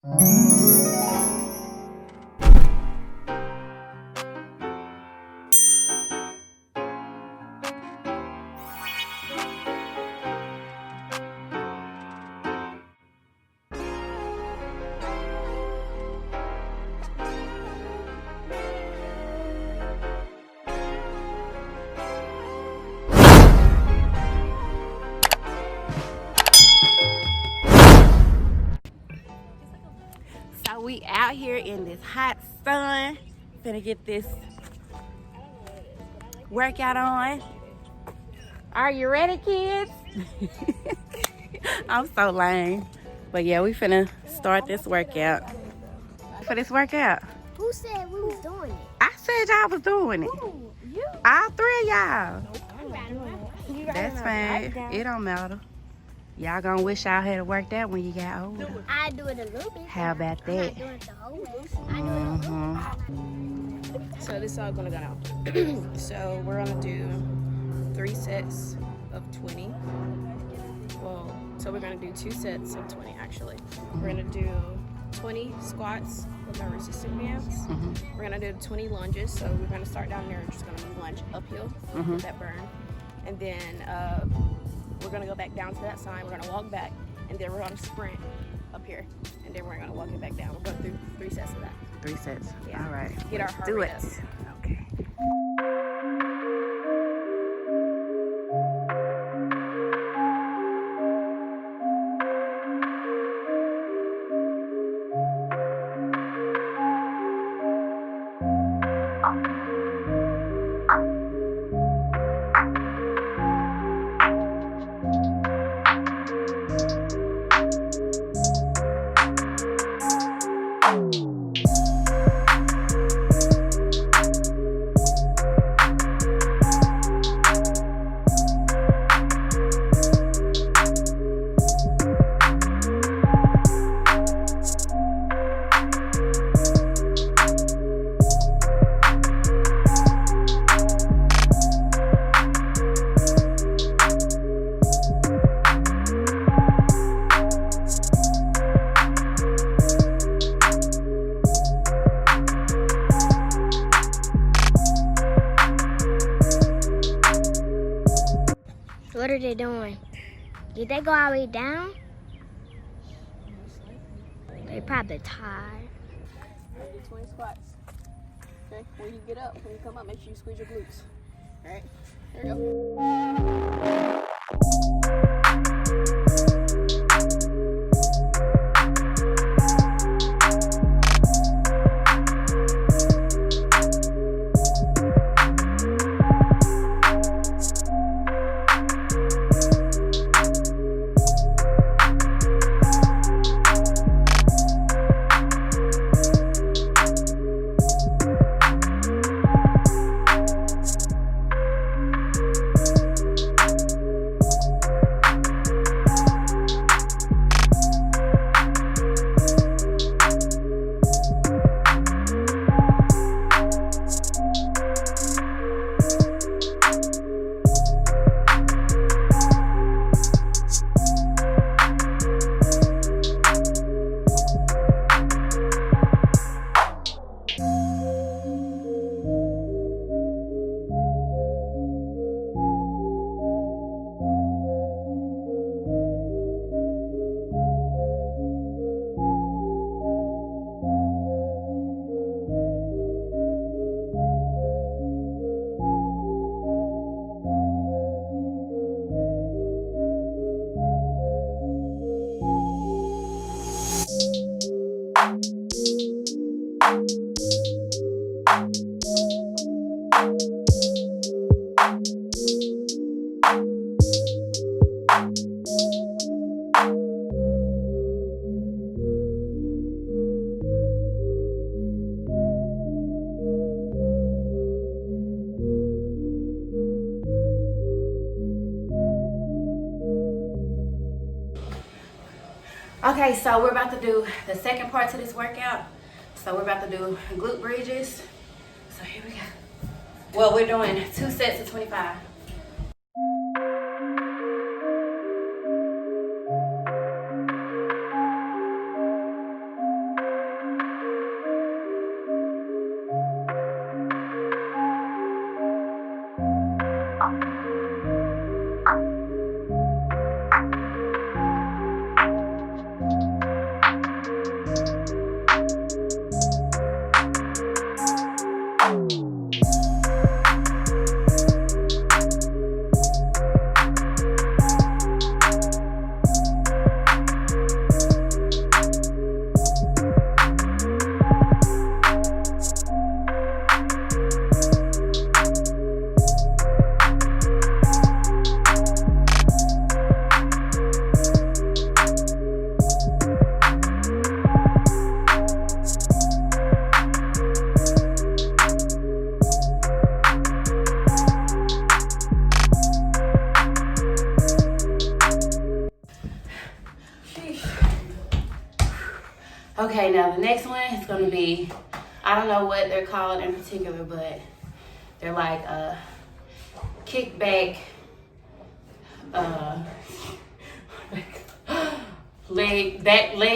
So we out here in this hot sun, finna get this workout on. Are you ready, kids? I'm so lame. But yeah, we finna start this workout. For this workout. Who said we was doing it? I said y'all was doing it. Who? You? All three of y'all. I'm not doing it. That's fine. It don't matter. Y'all gonna wish y'all had worked out when you got older. I do it a little bit. How about I'm that? not doing it the whole way. I do it a little bit. So this is all gonna go down. So we're gonna do 3 sets of 20. Well, so we're gonna do 2 sets of 20 actually. We're gonna do 20 squats with our resistance bands. We're gonna do 20 lunges. So we're gonna start down there and just gonna lunge uphill with that burn. And then we're gonna go back down to that side. We're gonna walk back, and then we're gonna sprint up here, and then we're gonna walk it back down. We're going through 3 sets of that. 3 sets. Yeah. All right. Get our Let's heart do rate it. up. Okay. What are they doing? Did they go all the way down? They probably tired. Do 20 squats. Okay. When you get up, when you come up, make sure you squeeze your glutes. All right. There you go. Okay, so we're about to do the second part to this workout. So we're about to do glute bridges. So here we go. Well, we're doing 2 sets of 25. Okay, now the next one is gonna be, I don't know what they're called in particular, but they're like kickback,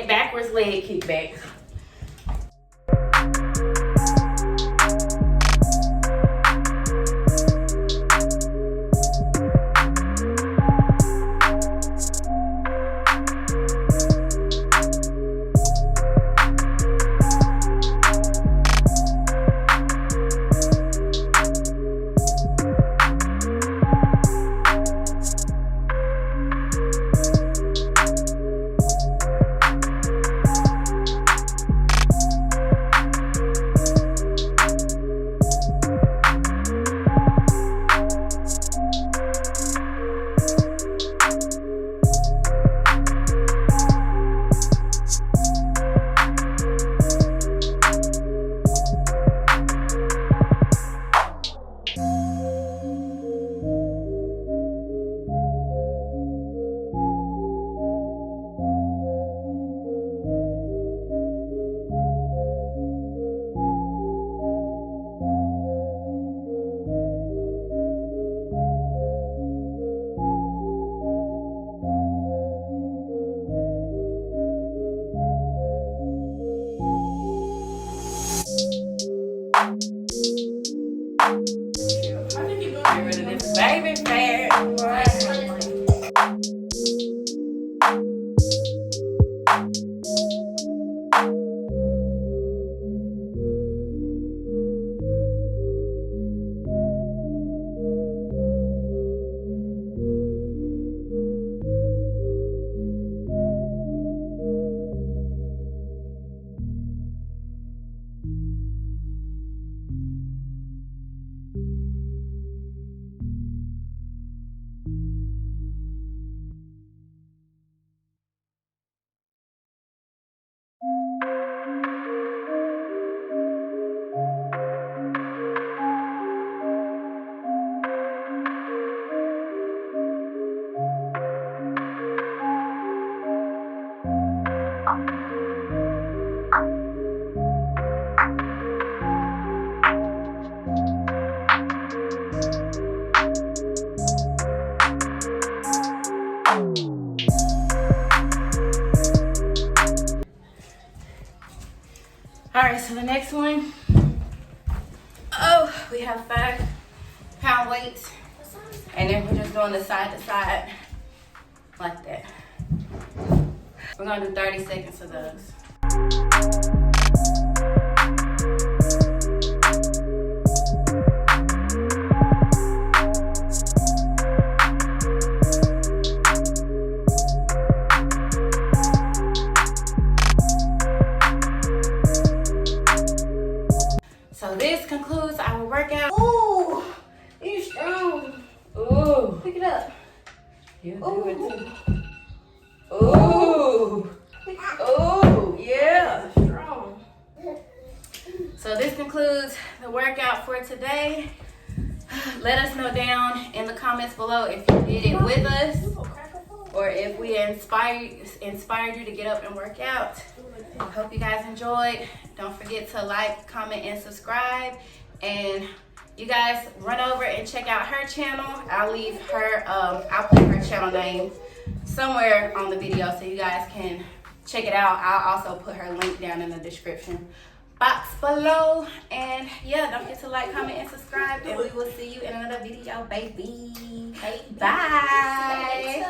backwards leg kickback. Get rid of this baby fat. All right, so the next one, we have 5-pound weights, and then we're just doing the side to side like that. We're gonna do 30 seconds of those. So this concludes our workout. Ooh, you strong. Ooh. Pick it up. You do it too. Ooh. Ooh, yeah. Strong. So this concludes the workout for today. Let us know down in the comments below if you did it with us or if we inspired you to get up and work out. I hope you guys enjoyed. Don't forget to like, comment, and subscribe. And you guys run over and check out her channel. I'll leave her, I'll put her channel name somewhere on the video so you guys can check it out. I'll also put her link down in the description box below. And yeah, don't forget to like, comment, and subscribe. And we will see you in another video, baby. Bye.